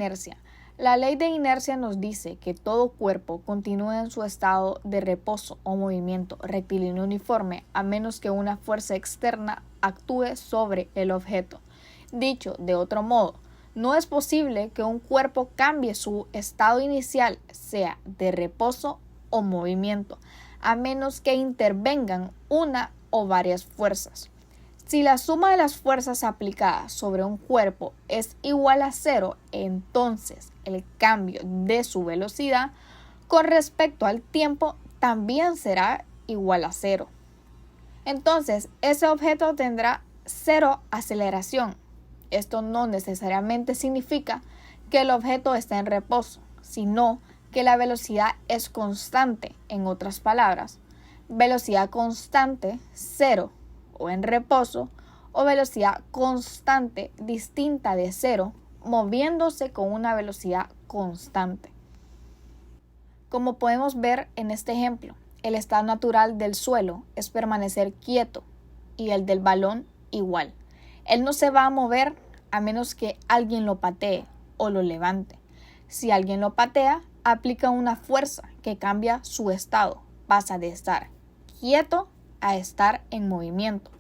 inercia. La ley de inercia nos dice que todo cuerpo continúa en su estado de reposo o movimiento rectilíneo uniforme a menos que una fuerza externa actúe sobre el objeto. Dicho de otro modo, no es posible que un cuerpo cambie su estado inicial, sea de reposo o movimiento, a menos que intervengan una o varias fuerzas. Si la suma de las fuerzas aplicadas sobre un cuerpo es igual a cero, entonces el cambio de su velocidad con respecto al tiempo también será igual a cero. Entonces, ese objeto tendrá cero aceleración. Esto no necesariamente significa que el objeto está en reposo, sino que la velocidad es constante. En otras palabras, velocidad constante, cero, o en reposo, o velocidad constante distinta de cero, moviéndose con una velocidad constante. Como podemos ver en este ejemplo, el estado natural del suelo es permanecer quieto y el del balón igual. Él no se va a mover a menos que alguien lo patee o lo levante. Si alguien lo patea, aplica una fuerza que cambia su estado. Pasa de estar quieto a estar en movimiento.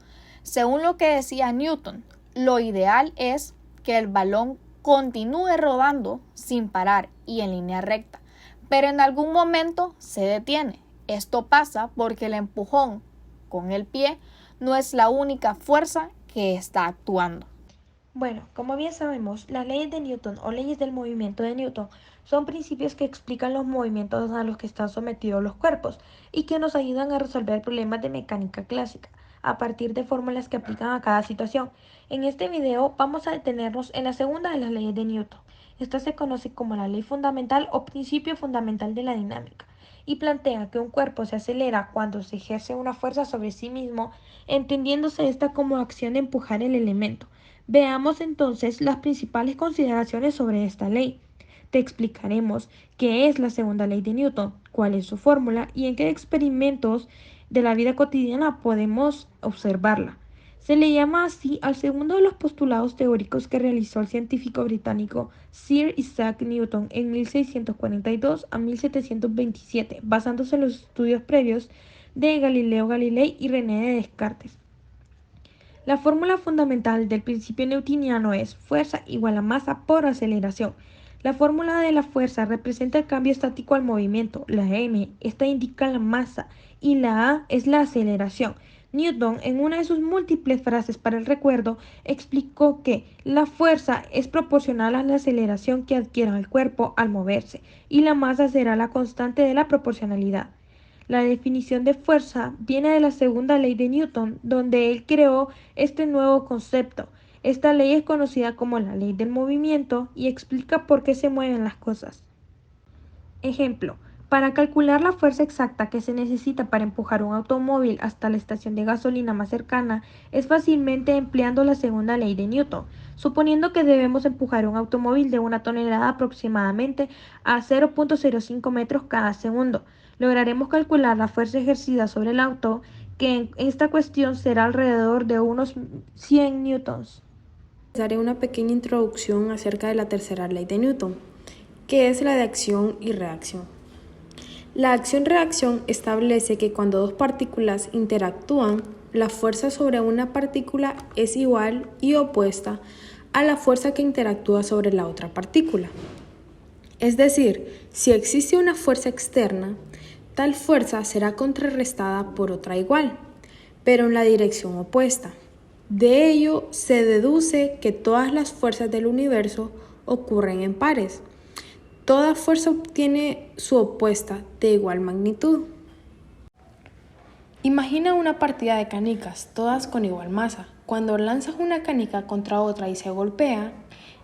Según lo que decía Newton, lo ideal es que el balón continúe rodando sin parar y en línea recta, pero en algún momento se detiene. Esto pasa porque el empujón con el pie no es la única fuerza que está actuando. Bueno, como bien sabemos, las leyes de Newton o leyes del movimiento de Newton son principios que explican los movimientos a los que están sometidos los cuerpos y que nos ayudan a resolver problemas de mecánica clásica a partir de fórmulas que aplican a cada situación. En este video vamos a detenernos en la segunda de las leyes de Newton. Esta se conoce como la ley fundamental o principio fundamental de la dinámica y plantea que un cuerpo se acelera cuando se ejerce una fuerza sobre sí mismo, entendiéndose esta como acción de empujar el elemento. Veamos entonces las principales consideraciones sobre esta ley. Te explicaremos qué es la segunda ley de Newton, cuál es su fórmula y en qué experimentos de la vida cotidiana podemos observarla. Se le llama así al segundo de los postulados teóricos que realizó el científico británico Sir Isaac Newton en 1642 a 1727, basándose en los estudios previos de Galileo Galilei y René de Descartes. La fórmula fundamental del principio newtoniano es fuerza igual a masa por aceleración. La fórmula de la fuerza representa el cambio estático al movimiento. La m, esta indica la masa y la a es la aceleración. Newton, en una de sus múltiples frases para el recuerdo, explicó que la fuerza es proporcional a la aceleración que adquiere el cuerpo al moverse y la masa será la constante de la proporcionalidad. La definición de fuerza viene de la segunda ley de Newton, donde él creó este nuevo concepto. Esta ley es conocida como la ley del movimiento y explica por qué se mueven las cosas. Ejemplo, para calcular la fuerza exacta que se necesita para empujar un automóvil hasta la estación de gasolina más cercana es fácilmente empleando la segunda ley de Newton, suponiendo que debemos empujar un automóvil de 1 tonelada aproximadamente a 0.05 metros cada segundo. Lograremos calcular la fuerza ejercida sobre el auto, que en esta cuestión será alrededor de unos 100 newtons. Daré una pequeña introducción acerca de la tercera ley de Newton, que es la de acción y reacción. La acción-reacción establece que cuando dos partículas interactúan, la fuerza sobre una partícula es igual y opuesta a la fuerza que interactúa sobre la otra partícula. Es decir, si existe una fuerza externa, tal fuerza será contrarrestada por otra igual, pero en la dirección opuesta. De ello se deduce que todas las fuerzas del universo ocurren en pares. Toda fuerza obtiene su opuesta de igual magnitud. Imagina una partida de canicas, todas con igual masa. Cuando lanzas una canica contra otra y se golpea,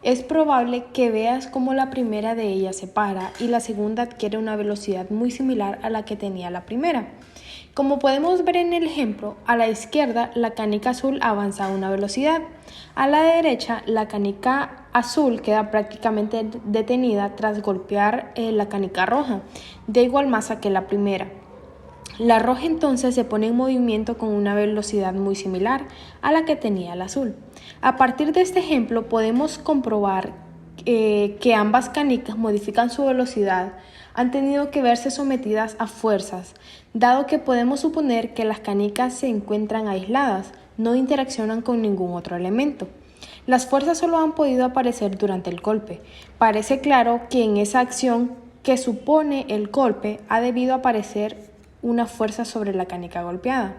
es probable que veas cómo la primera de ellas se para y la segunda adquiere una velocidad muy similar a la que tenía la primera. Como podemos ver en el ejemplo, a la izquierda la canica azul avanza a una velocidad. A la derecha la canica azul queda prácticamente detenida tras golpear la canica roja, de igual masa que la primera. La roja entonces se pone en movimiento con una velocidad muy similar a la que tenía la azul. A partir de este ejemplo podemos comprobar que ambas canicas modifican su velocidad han tenido que verse sometidas a fuerzas, dado que podemos suponer que las canicas se encuentran aisladas, no interaccionan con ningún otro elemento. Las fuerzas solo han podido aparecer durante el golpe. Parece claro que en esa acción que supone el golpe ha debido aparecer una fuerza sobre la canica golpeada,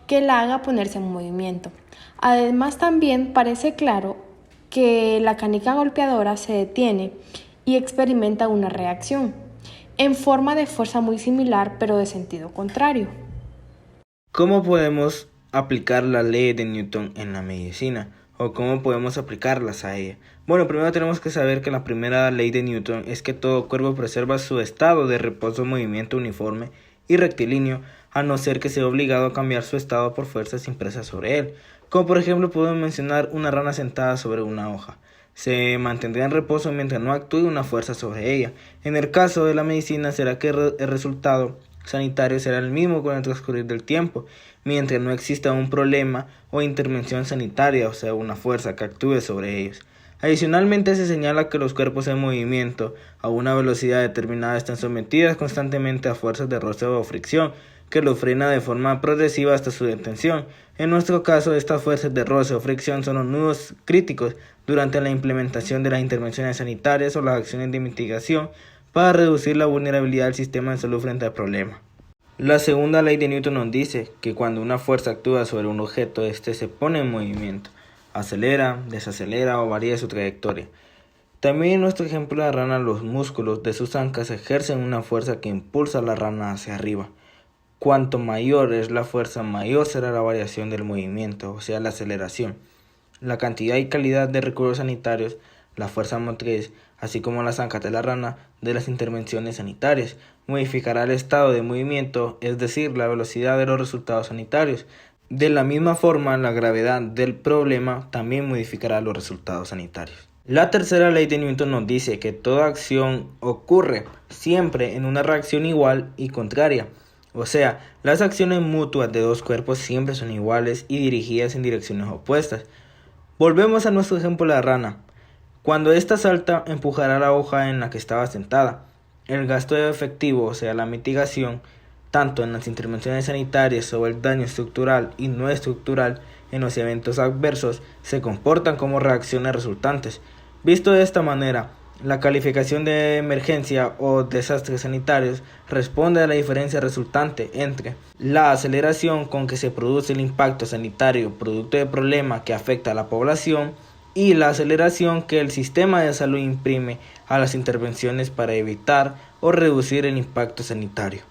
que la haga ponerse en movimiento. Además, también parece claro que la canica golpeadora se detiene y experimenta una reacción, en forma de fuerza muy similar pero de sentido contrario. ¿Cómo podemos aplicar la ley de Newton en la medicina? ¿O cómo podemos aplicarlas a ella? Bueno, primero tenemos que saber que la primera ley de Newton es que todo cuerpo preserva su estado de reposo en movimiento uniforme y rectilíneo, a no ser que sea obligado a cambiar su estado por fuerzas impresas sobre él. Como por ejemplo podemos mencionar una rana sentada sobre una hoja. Se mantendrá en reposo mientras no actúe una fuerza sobre ella. En el caso de la medicina será que el resultado sanitario será el mismo con el transcurrir del tiempo, mientras no exista un problema o intervención sanitaria, o sea, una fuerza que actúe sobre ellos. Adicionalmente, se señala que los cuerpos en movimiento a una velocidad determinada están sometidos constantemente a fuerzas de roce o fricción, que los frena de forma progresiva hasta su detención. En nuestro caso, estas fuerzas de roce o fricción son los nudos críticos durante la implementación de las intervenciones sanitarias o las acciones de mitigación para reducir la vulnerabilidad del sistema de salud frente al problema. La segunda ley de Newton nos dice que cuando una fuerza actúa sobre un objeto, éste se pone en movimiento, acelera, desacelera o varía su trayectoria. También en nuestro ejemplo de la rana, los músculos de sus ancas ejercen una fuerza que impulsa a la rana hacia arriba. Cuanto mayor es la fuerza, mayor será la variación del movimiento, o sea, la aceleración. La cantidad y calidad de recursos sanitarios, la fuerza motriz, así como las ancas de la rana de las intervenciones sanitarias, modificará el estado de movimiento, es decir, la velocidad de los resultados sanitarios. De la misma forma, la gravedad del problema también modificará los resultados sanitarios. La tercera ley de Newton nos dice que toda acción ocurre siempre en una reacción igual y contraria. O sea, las acciones mutuas de dos cuerpos siempre son iguales y dirigidas en direcciones opuestas. Volvemos a nuestro ejemplo de la rana. Cuando ésta salta, empujará la hoja en la que estaba sentada. El gasto efectivo, o sea, la mitigación, tanto en las intervenciones sanitarias o el daño estructural y no estructural en los eventos adversos, se comportan como reacciones resultantes. Visto de esta manera, la calificación de emergencia o desastres sanitarios responde a la diferencia resultante entre la aceleración con que se produce el impacto sanitario producto del problema que afecta a la población y la aceleración que el sistema de salud imprime a las intervenciones para evitar o reducir el impacto sanitario.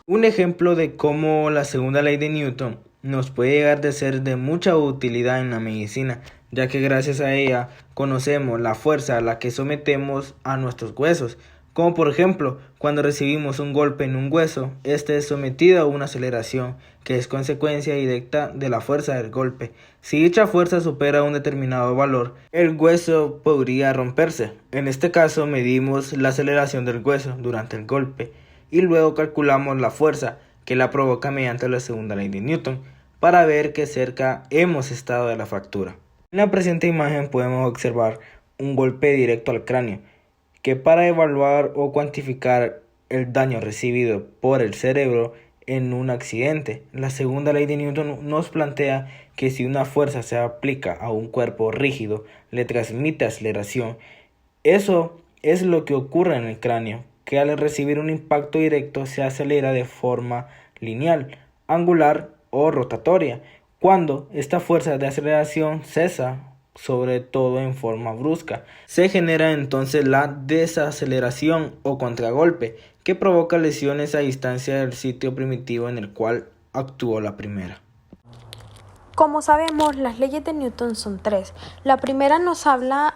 Un ejemplo de cómo la segunda ley de Newton nos puede llegar a ser de mucha utilidad en la medicina, ya que gracias a ella conocemos la fuerza a la que sometemos a nuestros huesos, como por ejemplo cuando recibimos un golpe en un hueso, este es sometido a una aceleración que es consecuencia directa de la fuerza del golpe. Si dicha fuerza supera un determinado valor, el hueso podría romperse. En este caso medimos la aceleración del hueso durante el golpe y luego calculamos la fuerza que la provoca mediante la segunda ley de Newton para ver qué cerca hemos estado de la fractura. En la presente imagen podemos observar un golpe directo al cráneo, que para evaluar o cuantificar el daño recibido por el cerebro en un accidente, la segunda ley de Newton nos plantea que si una fuerza se aplica a un cuerpo rígido, le transmite aceleración. Eso es lo que ocurre en el cráneo, que al recibir un impacto directo se acelera de forma lineal, angular o rotatoria. Cuando esta fuerza de aceleración cesa, sobre todo en forma brusca, se genera entonces la desaceleración o contragolpe, que provoca lesiones a distancia del sitio primitivo en el cual actuó la primera. Como sabemos, las leyes de Newton son tres. La primera nos habla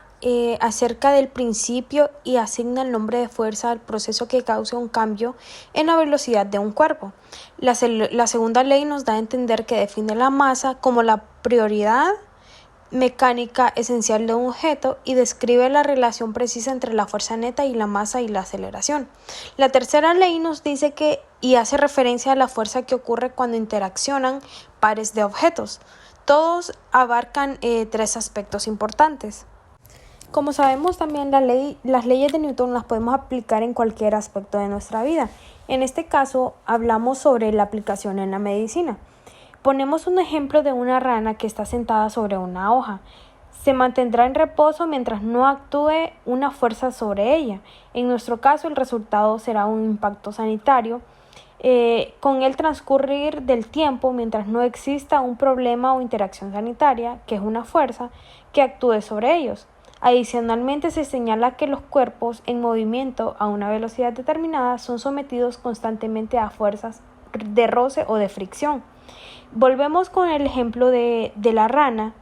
acerca del principio y asigna el nombre de fuerza al proceso que causa un cambio en la velocidad de un cuerpo. La segunda ley nos da a entender que define la masa como la prioridad mecánica esencial de un objeto y describe la relación precisa entre la fuerza neta y la masa y la aceleración. La tercera ley nos dice que y hace referencia a la fuerza que ocurre cuando interaccionan pares de objetos. Todos abarcan tres aspectos importantes. Como sabemos también las leyes de Newton las podemos aplicar en cualquier aspecto de nuestra vida. En este caso hablamos sobre la aplicación en la medicina. Ponemos un ejemplo de una rana que está sentada sobre una hoja. Se mantendrá en reposo mientras no actúe una fuerza sobre ella. En nuestro caso el resultado será un impacto sanitario con el transcurrir del tiempo mientras no exista un problema o interacción sanitaria, que es una fuerza, que actúe sobre ellos. Adicionalmente, se señala que los cuerpos en movimiento a una velocidad determinada son sometidos constantemente a fuerzas de roce o de fricción. Volvemos con el ejemplo de la rana.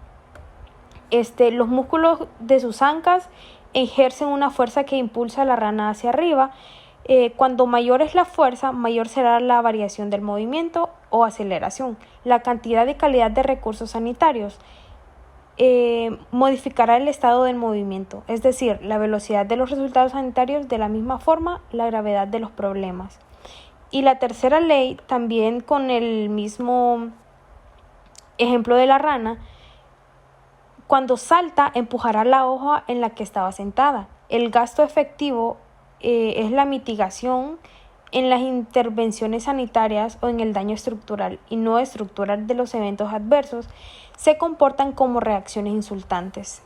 Los músculos de sus ancas ejercen una fuerza que impulsa a la rana hacia arriba. Cuando mayor es la fuerza, mayor será la variación del movimiento o aceleración. La cantidad y calidad de recursos sanitarios modificará el estado del movimiento, es decir, la velocidad de los resultados sanitarios, de la misma forma la gravedad de los problemas. Y la tercera ley, también con el mismo ejemplo de la rana, cuando salta empujará la hoja en la que estaba sentada. El gasto efectivo es la mitigación en las intervenciones sanitarias o en el daño estructural y no estructural de los eventos adversos. Se comportan como reacciones insultantes.